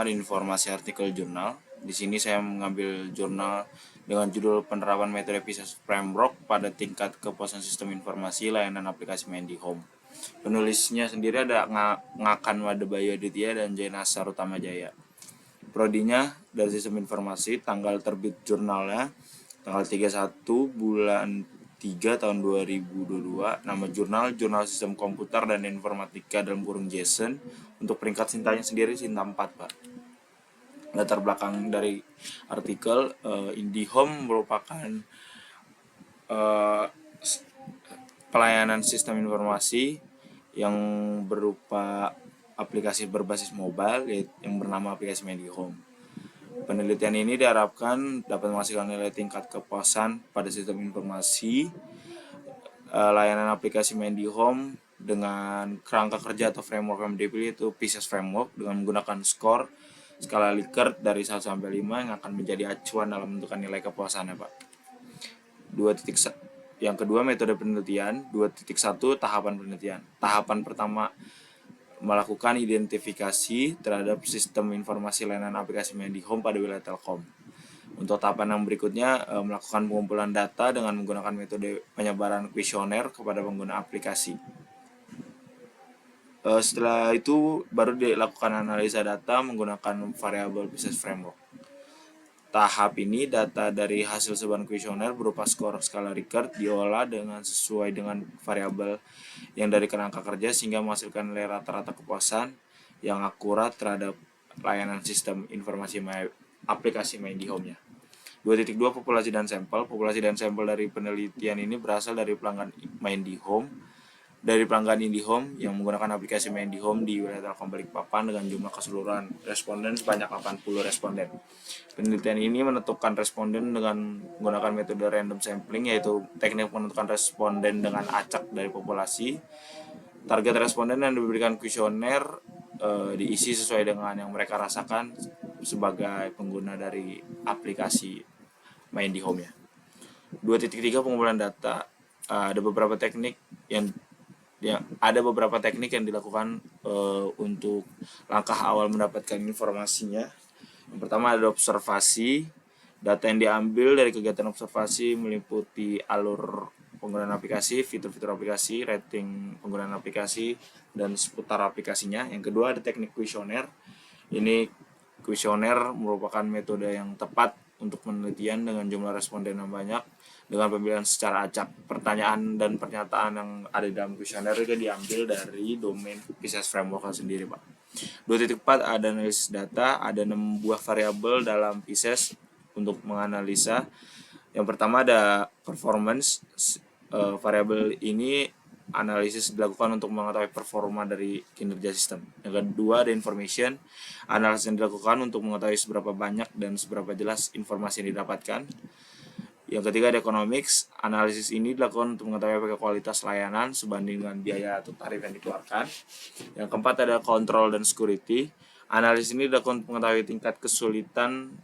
Informasi artikel jurnal. Di sini saya mengambil jurnal dengan judul penerapan metode PISA Framework pada tingkat kepuasan sistem informasi layanan aplikasi Mandihome. Penulisnya sendiri ada Ngakan Wadebayo Aditya dan Jainasar Utama Jaya. Prodinya dari sistem informasi, tanggal terbit jurnalnya tanggal 31 bulan 3 tahun 2022. Nama jurnal Sistem Komputer dan Informatika dalam kurung JSON. Untuk peringkat Sintanya sendiri Sinta 4, Pak. Latar belakang dari artikel, IndiHome merupakan pelayanan sistem informasi yang berupa aplikasi berbasis mobile yang bernama aplikasi Mandihome. Penelitian ini diharapkan dapat menghasilkan nilai tingkat kepuasan pada sistem informasi layanan aplikasi Mandihome dengan kerangka kerja atau framework yang dipilih itu PISA Framework dengan menggunakan skor skala Likert dari 1 sampai 5 yang akan menjadi acuan dalam menentukan nilai kepuasannya, Pak. Yang kedua, metode penelitian. 2.1 tahapan penelitian. Tahapan pertama melakukan identifikasi terhadap sistem informasi layanan aplikasi Mandihome pada wilayah Telkom. Untuk tahapan yang berikutnya, melakukan pengumpulan data dengan menggunakan metode penyebaran kuesioner kepada pengguna aplikasi. Setelah itu baru dilakukan analisa data menggunakan variabel PISA Framework. Tahap ini data dari hasil sebaran kuesioner berupa skor skala Likert diolah sesuai dengan variabel yang dari kerangka kerja sehingga menghasilkan nilai rata-rata kepuasan yang akurat terhadap layanan sistem informasi aplikasi Mandihome-nya. 2.2 populasi dan sampel. Populasi dan sampel dari penelitian ini berasal dari pelanggan IndiHome yang menggunakan aplikasi Mandihome di wilayah Telkom Balikpapan dengan jumlah keseluruhan responden sebanyak 80 responden. Penelitian ini menentukan responden dengan menggunakan metode random sampling, yaitu teknik menentukan responden dengan acak dari populasi. Target responden yang diberikan kuesioner diisi sesuai dengan yang mereka rasakan sebagai pengguna dari aplikasi Mandihome-nya. 2.3 pengumpulan data. Ada beberapa teknik yang dilakukan untuk langkah awal mendapatkan informasinya. Yang pertama ada observasi. Data yang diambil dari kegiatan observasi meliputi alur penggunaan aplikasi, fitur-fitur aplikasi, rating penggunaan aplikasi, dan seputar aplikasinya. Yang kedua ada teknik kuesioner. Ini kuesioner merupakan metode yang tepat untuk penelitian dengan jumlah responden yang banyak dengan pemilihan secara acak. Pertanyaan dan pernyataan yang ada di dalam kuesioner juga diambil dari domain PISA Framework sendiri, Pak. 2.4 ada analisis data. Ada 6 buah variabel dalam PISA untuk menganalisa. Yang pertama ada performance. Variabel ini analisis dilakukan untuk mengetahui performa dari kinerja sistem. Yang kedua ada information. Analisis yang dilakukan untuk mengetahui seberapa banyak dan seberapa jelas informasi yang didapatkan. Yang ketiga ada economics. Analisis ini dilakukan untuk mengetahui apakah kualitas layanan sebanding dengan biaya atau tarif yang dikeluarkan. Yang keempat ada control dan security. Analisis ini dilakukan untuk mengetahui tingkat kesulitan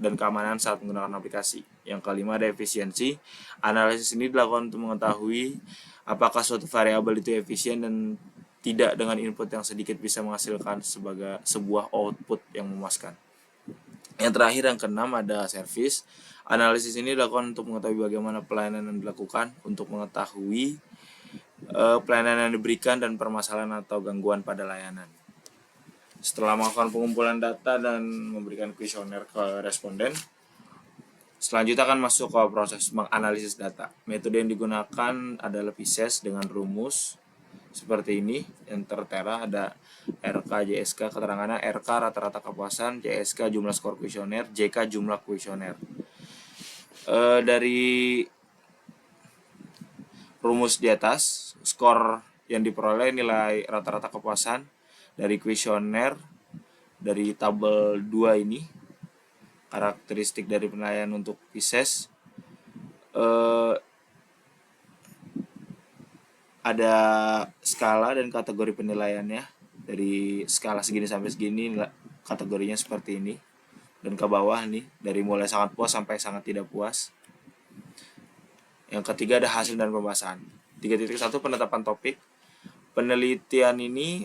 dan keamanan saat menggunakan aplikasi. Yang kelima ada efisiensi. Analisis ini dilakukan untuk mengetahui apakah suatu variabel itu efisien dan tidak dengan input yang sedikit bisa menghasilkan sebagai sebuah output yang memuaskan. Yang terakhir yang keenam ada service. Analisis ini dilakukan untuk mengetahui bagaimana pelayanan yang dilakukan, untuk mengetahui pelayanan yang diberikan dan permasalahan atau gangguan pada layanan. Setelah melakukan pengumpulan data dan memberikan kuesioner ke responden, selanjutnya akan masuk ke proses menganalisis data. Metode yang digunakan adalah PISA dengan rumus seperti ini. Yang tertera ada RK, JSK, keterangannya RK rata-rata kepuasan, JSK jumlah skor kuesioner, JK jumlah kuesioner. Dari rumus di atas, skor yang diperoleh nilai rata-rata kepuasan dari kuesioner dari tabel 2 ini, karakteristik dari penilaian untuk PISA. Ada skala dan kategori penilaiannya. Dari skala segini sampai segini kategorinya seperti ini. Dan ke bawah nih, dari mulai sangat puas sampai sangat tidak puas. Yang ketiga ada hasil dan pembahasan. 3.1 penetapan topik. Penelitian ini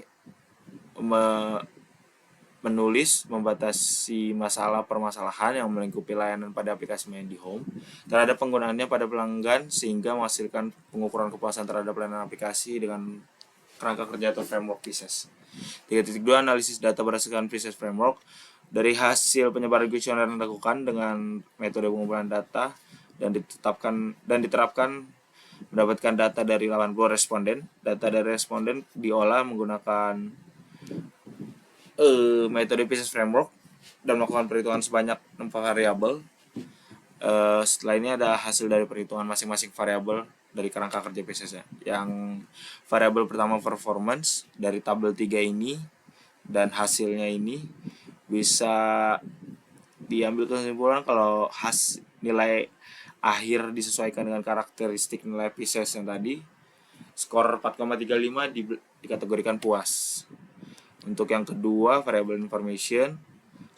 menulis membatasi masalah permasalahan yang melingkupi layanan pada aplikasi Mandihome terhadap penggunaannya pada pelanggan sehingga menghasilkan pengukuran kepuasan terhadap layanan aplikasi dengan kerangka kerja atau framework Pisces. 3.2 analisis data berdasarkan Pisces Framework. Dari hasil penyebaran kuesioner yang dilakukan dengan metode pengumpulan data dan diterapkan mendapatkan data dari 80 responden. Data dari responden diolah menggunakan metode Pisces Framework dan melakukan perhitungan sebanyak 6 variabel. Setelah ini ada hasil dari perhitungan masing-masing variabel dari kerangka kerja Pisces-nya. Yang variabel pertama performance dari tabel 3 ini dan hasilnya ini bisa diambil kesimpulan kalau nilai akhir disesuaikan dengan karakteristik nilai Pisces yang tadi. Skor 4,35 dikategorikan puas. Untuk yang kedua, variable information,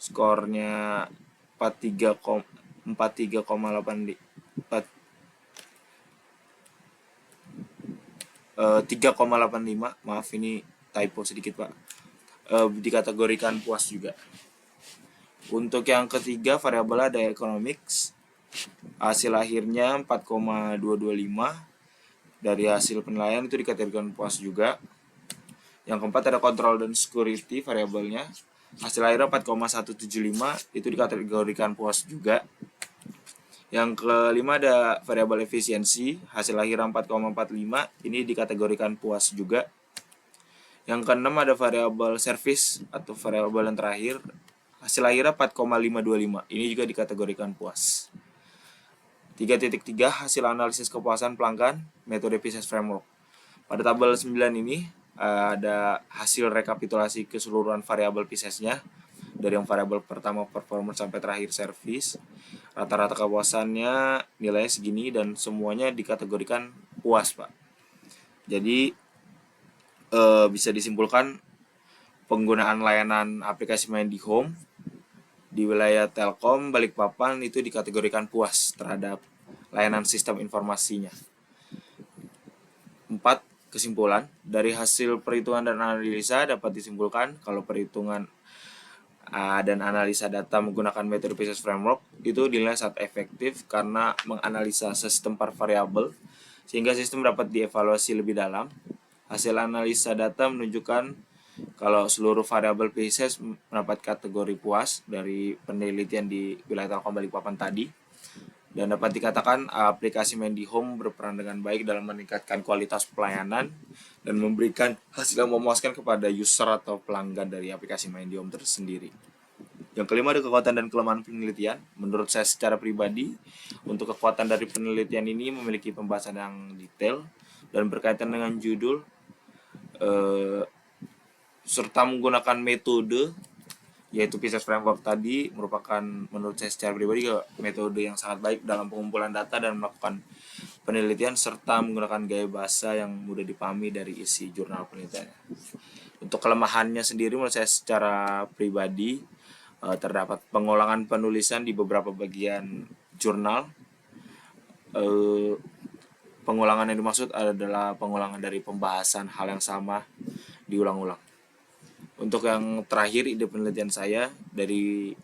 skornya 3,85, maaf ini typo sedikit Pak, dikategorikan puas juga. Untuk yang ketiga, variabel ada economics, hasil akhirnya 4,225, dari hasil penilaian itu dikategorikan puas juga. Yang keempat ada control dan security variabelnya, hasil akhirnya 4,175, itu dikategorikan puas juga. Yang kelima ada variabel efisiensi, hasil akhirnya 4,45, ini dikategorikan puas juga. Yang keenam ada variabel service atau variabel yang terakhir, hasil akhirnya 4,525, ini juga dikategorikan puas. 3.3 hasil analisis kepuasan pelanggan metode Pisces Framework. Pada tabel 9 ini ada hasil rekapitulasi keseluruhan variabel Pisces-nya dari yang variabel pertama performance sampai terakhir service. Rata-rata kepuasannya nilainya segini dan semuanya dikategorikan puas Pak. Jadi bisa disimpulkan penggunaan layanan aplikasi Mandihome di wilayah Telkom Balikpapan itu dikategorikan puas terhadap layanan sistem informasinya. 4. Kesimpulan, dari hasil perhitungan dan analisa dapat disimpulkan kalau perhitungan dan analisa data menggunakan metode Pisces Framework itu dinilai sangat efektif karena menganalisa sistem per variabel sehingga sistem dapat dievaluasi lebih dalam. Hasil analisa data menunjukkan kalau seluruh variabel Pisces mendapat kategori puas dari penelitian di wilayah Telkom Balikpapan tadi. Dan dapat dikatakan aplikasi Mandihome berperan dengan baik dalam meningkatkan kualitas pelayanan dan memberikan hasil yang memuaskan kepada user atau pelanggan dari aplikasi Mandihome tersendiri. Yang kelima ada kekuatan dan kelemahan penelitian. Menurut saya secara pribadi, untuk kekuatan dari penelitian ini memiliki pembahasan yang detail dan berkaitan dengan judul serta menggunakan metode yaitu Pisces Framework tadi merupakan menurut saya secara pribadi metode yang sangat baik dalam pengumpulan data dan melakukan penelitian serta menggunakan gaya bahasa yang mudah dipahami dari isi jurnal penelitiannya. Untuk kelemahannya sendiri menurut saya secara pribadi terdapat pengulangan penulisan di beberapa bagian jurnal. Pengulangan yang dimaksud adalah pengulangan dari pembahasan hal yang sama diulang-ulang. Untuk yang terakhir, ide penelitian saya dari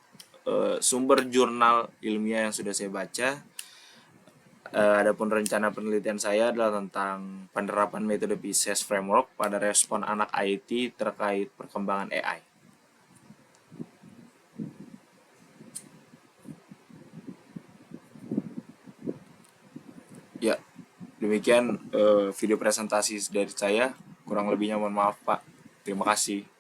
sumber jurnal ilmiah yang sudah saya baca. Adapun rencana penelitian saya adalah tentang penerapan metode Pisces Framework pada respon anak IT terkait perkembangan AI. Ya, demikian video presentasi dari saya. Kurang lebihnya mohon maaf Pak. Terima kasih.